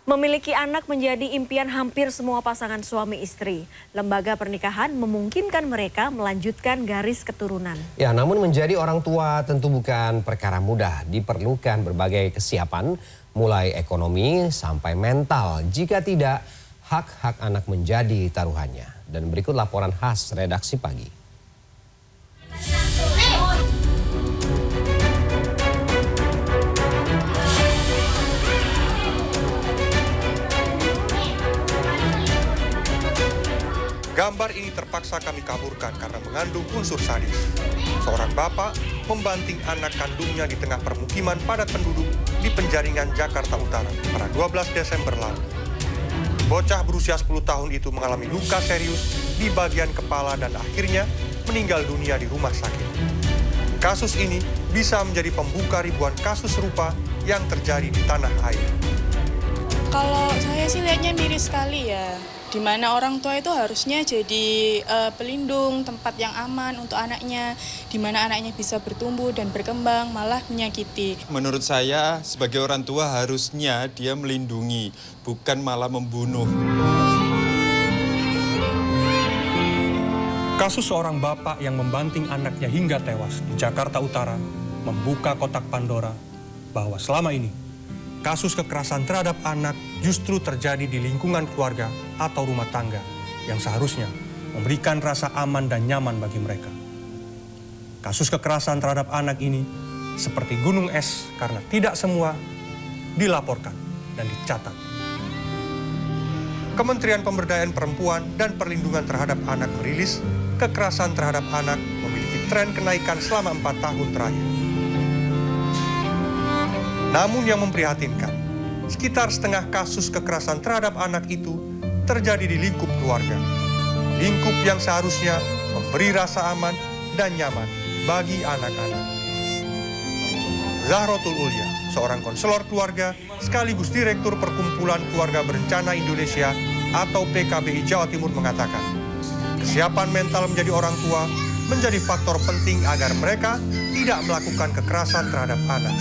Memiliki anak menjadi impian hampir semua pasangan suami istri. Lembaga pernikahan memungkinkan mereka melanjutkan garis keturunan. Ya, namun menjadi orang tua tentu bukan perkara mudah. Diperlukan berbagai kesiapan, mulai ekonomi sampai mental. Jika tidak, hak-hak anak menjadi taruhannya. Dan berikut laporan khas redaksi pagi. Gambar ini terpaksa kami kaburkan karena mengandung unsur sadis. Seorang bapak membanting anak kandungnya di tengah permukiman padat penduduk di Penjaringan, Jakarta Utara pada 12 Desember lalu. Bocah berusia 10 tahun itu mengalami luka serius di bagian kepala dan akhirnya meninggal dunia di rumah sakit. Kasus ini bisa menjadi pembuka ribuan kasus serupa yang terjadi di tanah air. Kalau saya sih lihatnya miris sekali ya. Di mana orang tua itu harusnya jadi pelindung, tempat yang aman untuk anaknya, di mana anaknya bisa bertumbuh dan berkembang, malah menyakiti. Menurut saya, sebagai orang tua harusnya dia melindungi, bukan malah membunuh. Kasus seorang bapak yang membanting anaknya hingga tewas di Jakarta Utara membuka kotak Pandora bahwa selama ini kasus kekerasan terhadap anak justru terjadi di lingkungan keluarga atau rumah tangga yang seharusnya memberikan rasa aman dan nyaman bagi mereka. Kasus kekerasan terhadap anak ini seperti gunung es karena tidak semua dilaporkan dan dicatat. Kementerian Pemberdayaan Perempuan dan Perlindungan Terhadap Anak merilis kekerasan terhadap anak memiliki tren kenaikan selama 4 tahun terakhir. Namun yang memprihatinkan, sekitar setengah kasus kekerasan terhadap anak itu terjadi di lingkup keluarga. Lingkup yang seharusnya memberi rasa aman dan nyaman bagi anak-anak. Zahrotul Ulya, seorang konselor keluarga sekaligus Direktur Perkumpulan Keluarga Berencana Indonesia atau PKBI Jawa Timur mengatakan, kesiapan mental menjadi orang tua menjadi faktor penting agar mereka tidak melakukan kekerasan terhadap anak.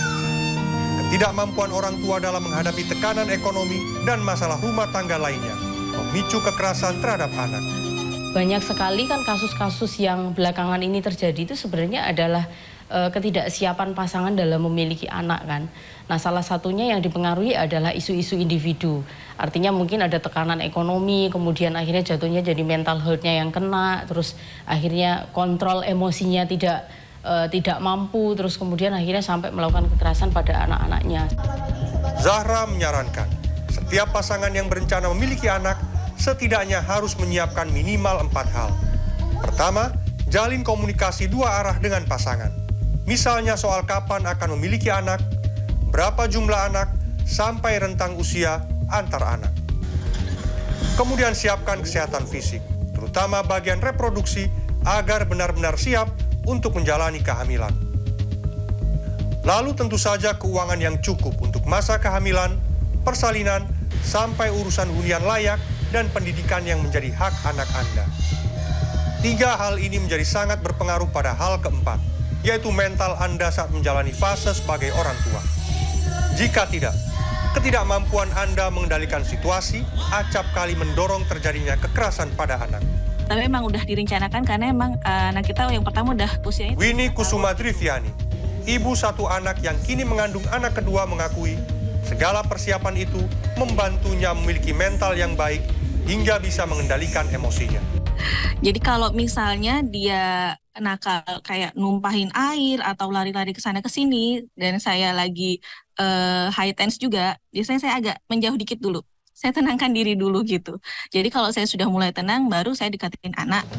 Ketidakmampuan orang tua dalam menghadapi tekanan ekonomi dan masalah rumah tangga lainnya memicu kekerasan terhadap anak. Banyak sekali kan kasus-kasus yang belakangan ini terjadi itu sebenarnya adalah ketidaksiapan pasangan dalam memiliki anak kan. Nah, salah satunya yang dipengaruhi adalah isu-isu individu. Artinya mungkin ada tekanan ekonomi, kemudian akhirnya jatuhnya jadi mental health-nya yang kena, terus akhirnya kontrol emosinya tidak mampu, terus kemudian akhirnya sampai melakukan kekerasan pada anak-anaknya. Zahra menyarankan, setiap pasangan yang berencana memiliki anak setidaknya harus menyiapkan minimal 4 hal. Pertama, jalin komunikasi 2 arah dengan pasangan. Misalnya soal kapan akan memiliki anak, berapa jumlah anak, sampai rentang usia antar anak. Kemudian siapkan kesehatan fisik, terutama bagian reproduksi, agar benar-benar siap untuk menjalani kehamilan. Lalu tentu saja keuangan yang cukup untuk masa kehamilan, persalinan, sampai urusan hunian layak dan pendidikan yang menjadi hak anak Anda. 3 hal ini menjadi sangat berpengaruh pada hal keempat, yaitu mental Anda saat menjalani fase sebagai orang tua. Jika tidak, ketidakmampuan Anda mengendalikan situasi acap kali mendorong terjadinya kekerasan pada anak. Tapi memang udah direncanakan karena emang anak kita yang pertama udah usianya. Winnie Kusuma Driviani, ibu 1 anak yang kini mengandung anak kedua, mengakui segala persiapan itu membantunya memiliki mental yang baik hingga bisa mengendalikan emosinya. Jadi kalau misalnya dia nakal kayak numpahin air atau lari-lari ke sana ke sini dan saya lagi high tense juga, biasanya saya agak menjauh dikit dulu. Saya tenangkan diri dulu gitu. Jadi kalau saya sudah mulai tenang, baru saya dekatin anak.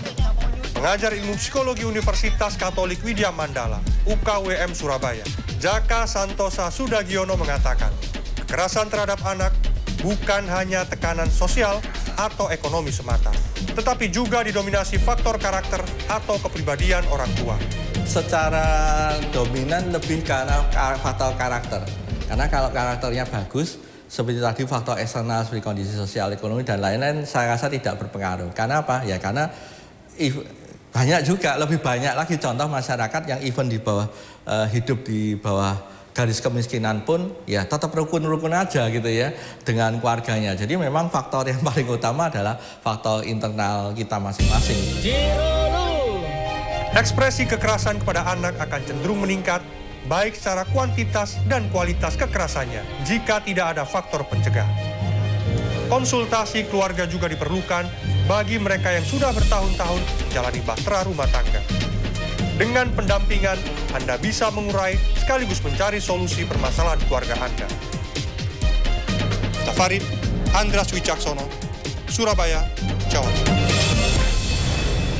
Pengajar ilmu psikologi Universitas Katolik Widya Mandala, UKWM Surabaya, Jaka Santosa Sudagiono mengatakan, kekerasan terhadap anak bukan hanya tekanan sosial atau ekonomi semata, tetapi juga didominasi faktor karakter atau kepribadian orang tua. Secara dominan lebih karena faktor karakter. Karena kalau karakternya bagus, seperti tadi faktor eksternal seperti kondisi sosial, ekonomi, dan lain-lain, saya rasa tidak berpengaruh. Karena apa? Ya karena lebih banyak lagi contoh masyarakat yang even di bawah hidup di bawah garis kemiskinan pun ya tetap rukun-rukun aja gitu ya dengan keluarganya. Jadi memang faktor yang paling utama adalah faktor internal kita masing-masing. Ekspresi kekerasan kepada anak akan cenderung meningkat baik secara kuantitas dan kualitas kekerasannya jika tidak ada faktor pencegah. Konsultasi keluarga juga diperlukan bagi mereka yang sudah bertahun-tahun menjalani bahtera rumah tangga. Dengan pendampingan, Anda bisa mengurai sekaligus mencari solusi permasalahan keluarga Anda. Tafarid, Andras Wicaksono, Surabaya, Jawa Timur.